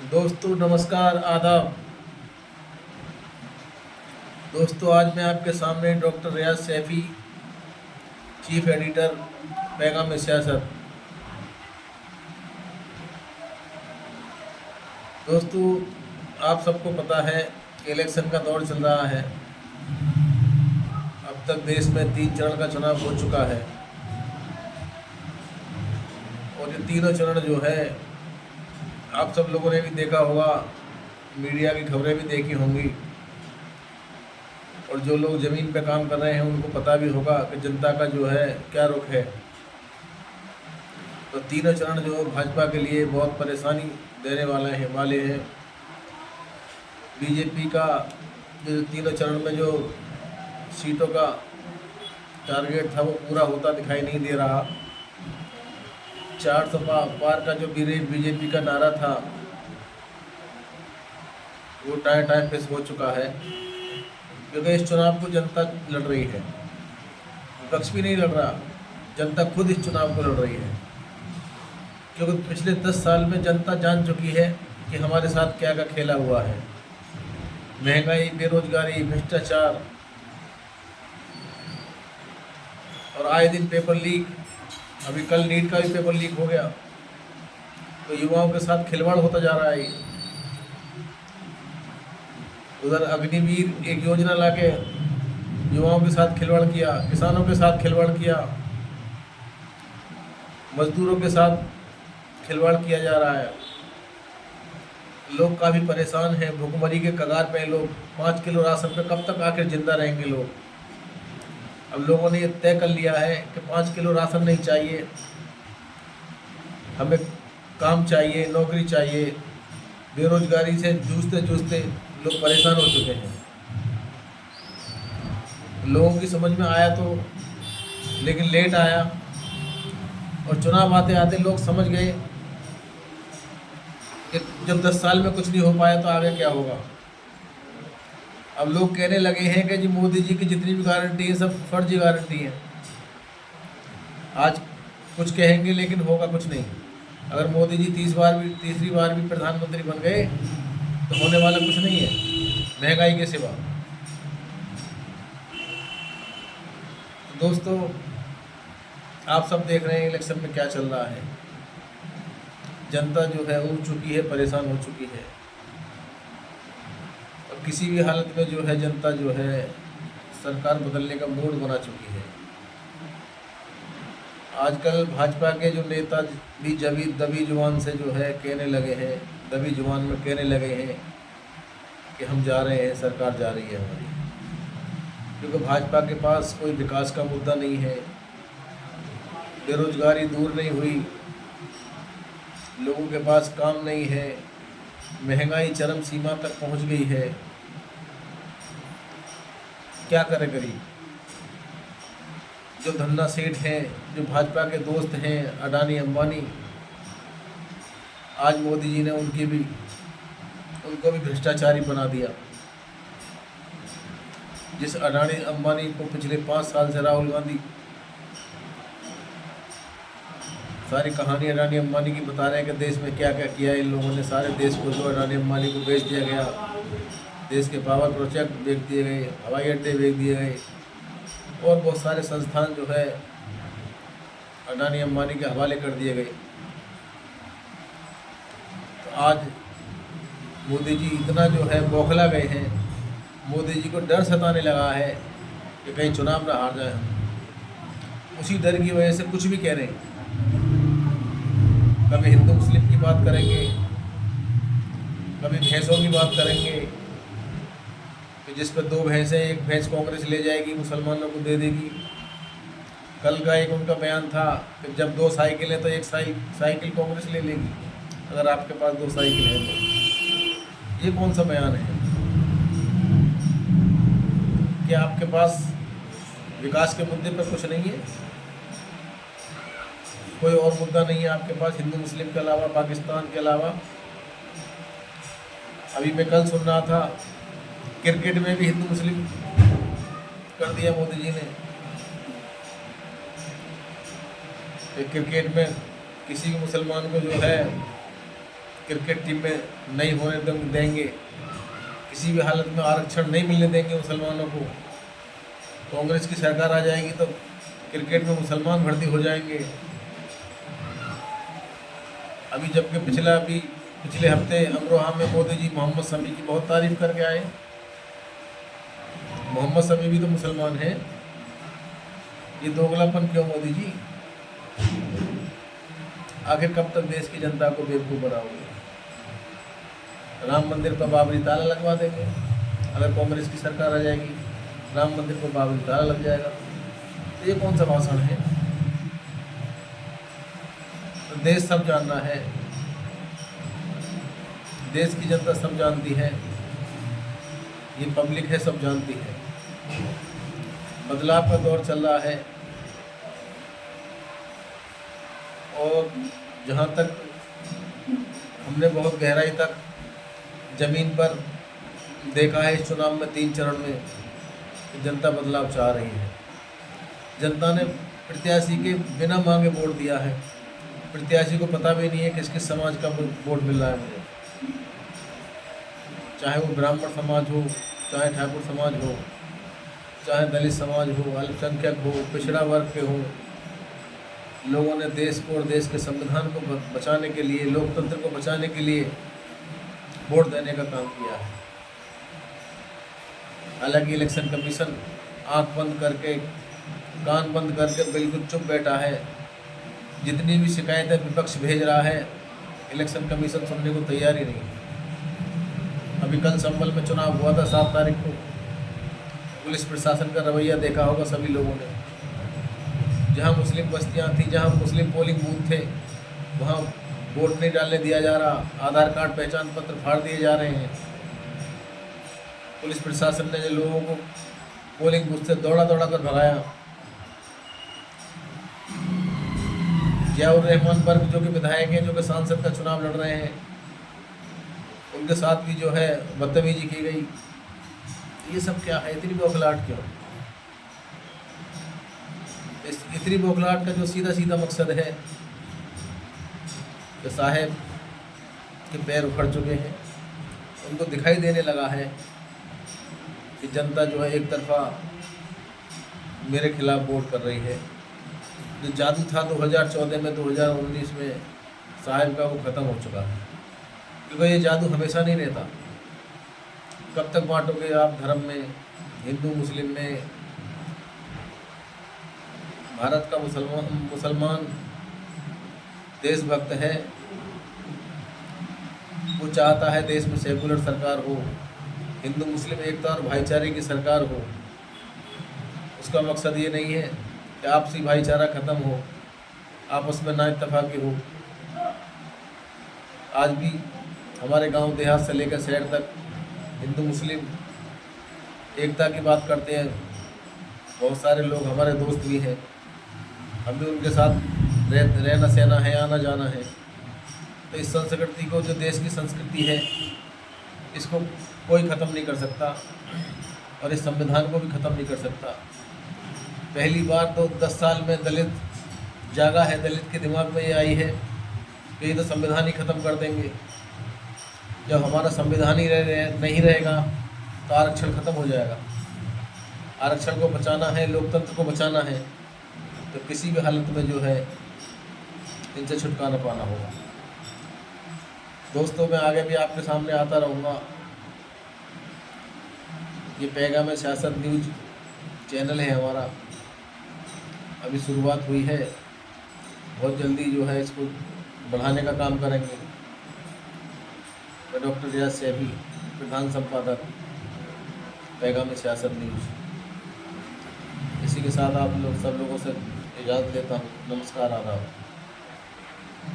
दोस्तों नमस्कार आदाब। दोस्तों आज मैं आपके सामने डॉक्टर रियाज सैफ़ी, चीफ एडिटर पैगाम सियासत। दोस्तों आप सबको पता है कि इलेक्शन का दौर चल रहा है। अब तक देश में 3 चरण का चुनाव हो चुका है और ये तीनों चरण जो है आप सब लोगों ने भी देखा होगा, मीडिया की खबरें भी देखी होंगी और जो लोग ज़मीन पे काम कर रहे हैं उनको पता भी होगा कि जनता का जो है क्या रुख है। तो तीनों चरण जो भाजपा के लिए बहुत परेशानी देने वाले हैं। बीजेपी का जो तीनों चरण में जो सीटों का टारगेट था वो पूरा होता दिखाई नहीं दे रहा। 400 पार का जो बीजेपी का नारा था वो टाइम पे हो चुका है, क्योंकि इस चुनाव को जनता लड़ रही है। विपक्ष भी नहीं लड़ रहा, जनता खुद इस चुनाव को लड़ रही है, क्योंकि पिछले 10 साल में जनता जान चुकी है कि हमारे साथ क्या क्या खेला हुआ है। महंगाई, बेरोजगारी, भ्रष्टाचार और आए दिन पेपर लीक। अभी कल नीट का भी पेपर लीक हो गया। तो युवाओं के साथ खिलवाड़ होता जा रहा है। उधर अग्निवीर एक योजना लाके युवाओं के साथ खिलवाड़ किया, किसानों के साथ खिलवाड़ किया, मजदूरों के साथ खिलवाड़ किया जा रहा है। लोग काफ़ी परेशान हैं, भुखमरी के कगार पे लोग। 5 किलो राशन पे कब तक आखिर जिंदा रहेंगे लोग। अब लोगों ने ये तय कर लिया है कि 5 किलो राशन नहीं चाहिए, हमें काम चाहिए, नौकरी चाहिए। बेरोजगारी से जूझते जूझते लोग परेशान हो चुके हैं। लोगों की समझ में आया तो, लेकिन लेट आया और चुनाव आते आते लोग समझ गए कि जब 10 साल में कुछ नहीं हो पाया तो आगे क्या होगा। अब लोग कहने लगे हैं कि जी मोदी जी की जितनी भी गारंटी है सब फर्जी गारंटी है। आज कुछ कहेंगे लेकिन होगा कुछ नहीं। अगर मोदी जी तीसरी बार भी प्रधानमंत्री बन गए तो होने वाला कुछ नहीं है महंगाई के सिवा। तो दोस्तों आप सब देख रहे हैं इलेक्शन में क्या चल रहा है। जनता जो है उब चुकी है, परेशान हो चुकी है और किसी भी हालत में जो है जनता जो है सरकार बदलने का मूड बना चुकी है। आजकल भाजपा के जो नेता भी दबी जुबान से जो है कहने लगे हैं, दबी जुबान में कहने लगे हैं कि हम जा रहे हैं, सरकार जा रही है हमारी। क्योंकि भाजपा के पास कोई विकास का मुद्दा नहीं है, बेरोजगारी दूर नहीं हुई, लोगों के पास काम नहीं है, महंगाई चरम सीमा तक पहुंच गई है। क्या करे गरीब। जो धन्ना सेठ हैं, जो भाजपा के दोस्त हैं, अडानी अंबानी, आज मोदी जी ने उनको भी भ्रष्टाचारी बना दिया। जिस अडानी अंबानी को पिछले 5 साल से राहुल गांधी सारी कहानी अडानी अंबानी की बता रहे हैं कि देश में क्या क्या किया है इन लोगों ने। सारे देश को जो अडानी अंबानी को बेच दिया गया, देश के पावर प्रोजेक्ट बेच दिए गए, हवाई अड्डे बेच दिए गए और बहुत सारे संस्थान जो है अडानी अंबानी के हवाले कर दिए गए। तो आज मोदी जी इतना जो है बौखला गए हैं, मोदी जी को डर सताने लगा है कि कहीं चुनाव ना हार जाए हम। उसी डर की वजह से कुछ भी कह रहे हैं। कभी हिंदू मुस्लिम की बात करेंगे, कभी भैंसों की बात करेंगे कि जिस पर 2 भैंसें, एक भैंस कांग्रेस ले जाएगी, मुसलमानों को दे देगी। कल का एक उनका बयान था कि जब 2 साइकिल है तो एक साइकिल कांग्रेस ले लेगी, अगर आपके पास 2 साइकिल है तो। ये कौन सा बयान है? क्या आपके पास विकास के मुद्दे पर कुछ नहीं है? कोई और मुद्दा नहीं है आपके पास हिंदू मुस्लिम के अलावा, पाकिस्तान के अलावा? अभी मैं कल सुन रहा था क्रिकेट में भी हिंदू मुस्लिम कर दिया मोदी जी ने। क्रिकेट में किसी भी मुसलमान को जो है क्रिकेट टीम में नहीं होने देंगे, किसी भी हालत में आरक्षण नहीं मिलने देंगे मुसलमानों को। कांग्रेस की सरकार आ जाएगी तो क्रिकेट में मुसलमान भर्ती हो जाएंगे। अभी जबकि पिछले हफ्ते अमरोहा में मोदी जी मोहम्मद शमी की बहुत तारीफ करके आए। मोहम्मद शमी भी तो मुसलमान हैं। ये दोगलापन क्यों मोदी जी? आखिर कब तक देश की जनता को बेवकूफ़ बनाओगे? राम मंदिर पर बाबरी ताला लगवा देंगे अगर कांग्रेस की सरकार आ जाएगी, राम मंदिर पर बाबरी ताला लग जाएगा। तो ये कौन सा भाषण है? तो देश सब जानना है, देश की जनता सब जानती है, ये पब्लिक है सब जानती है। बदलाव का दौर चल रहा है और जहाँ तक हमने बहुत गहराई तक ज़मीन पर देखा है इस चुनाव में 3 चरण में कि जनता बदलाव चाह रही है। जनता ने प्रत्याशी के बिना मांगे वोट दिया है। प्रत्याशी को पता भी नहीं है किस किस समाज का वोट मिल रहा है मुझे, चाहे वो ब्राह्मण समाज हो, चाहे ठाकुर समाज हो, चाहे दलित समाज हो, अल्पसंख्यक हो, पिछड़ा वर्ग के हो। लोगों ने देश को और देश के संविधान को बचाने के लिए, लोकतंत्र को बचाने के लिए वोट देने का काम किया है। हालांकि इलेक्शन कमीशन आंख बंद करके, कान बंद करके बिल्कुल चुप बैठा है। जितनी भी शिकायतें विपक्ष भेज रहा है, इलेक्शन कमीशन सुनने को तैयार ही नहीं। अभी कल संभल में चुनाव हुआ था 7 तारीख को। पुलिस प्रशासन का रवैया देखा होगा सभी लोगों ने। जहां मुस्लिम बस्तियां थी, जहां मुस्लिम पोलिंग बूथ थे, वहां वोट नहीं डालने दिया जा रहा। आधार कार्ड, पहचान पत्र फाड़ दिए जा रहे हैं। पुलिस प्रशासन ने जो लोगों को पोलिंग बूथ से दौड़ा कर भगाया। जियाउर रहमान वर्ग जो कि विधायक हैं, जो कि सांसद का चुनाव लड़ रहे हैं, उनके साथ भी जो है बदतमीजी की गई। ये सब क्या है? इतनी बौखलाहट क्यों? इतनी बौखलाहट का जो सीधा मकसद है कि साहेब के पैर उखड़ चुके हैं, उनको दिखाई देने लगा है कि जनता जो है एक तरफा मेरे खिलाफ वोट कर रही है। जो जादू था 2014 में, 2019 में साहेब का, वो ख़त्म हो चुका है। क्योंकि ये जादू हमेशा नहीं रहता। कब तक बांटोगे आप धर्म में, हिंदू मुस्लिम में? भारत का मुसलमान देशभक्त है। वो चाहता है देश में सेकुलर सरकार हो, हिंदू मुस्लिम एकता और भाईचारे की सरकार हो। उसका मकसद ये नहीं है कि आपसी भाईचारा ख़त्म हो, आपस में नाइत्तेफाकी हो। आज भी हमारे गांव देहात से लेकर शहर तक हिंदू मुस्लिम एकता की बात करते हैं। बहुत सारे लोग हमारे दोस्त भी हैं, हम भी उनके साथ रहना सहना है, आना जाना है। तो इस संस्कृति को, जो देश की संस्कृति है, इसको कोई ख़त्म नहीं कर सकता और इस संविधान को भी ख़त्म नहीं कर सकता। पहली बार तो 10 साल में दलित जागा है, दलित के दिमाग में ये आई है कि ये तो संविधान ही ख़त्म कर देंगे। जब हमारा संविधान ही नहीं रहेगा तो आरक्षण ख़त्म हो जाएगा। आरक्षण को बचाना है, लोकतंत्र को बचाना है, तो किसी भी हालत में जो है इनसे छुटकारा पाना होगा। दोस्तों, मैं आगे भी आपके सामने आता रहूँगा। ये पैगाम सियासत न्यूज़ चैनल है हमारा, अभी शुरुआत हुई है। बहुत जल्दी जो है इसको बढ़ाने का काम करेंगे। मैं डॉक्टर रियाज सैफी, प्रधान संपादक, पैगाम सियासत न्यूज़। इसी के साथ आप लोग सब लोगों से इजाज़त लेता हूँ। नमस्कार, आदाब।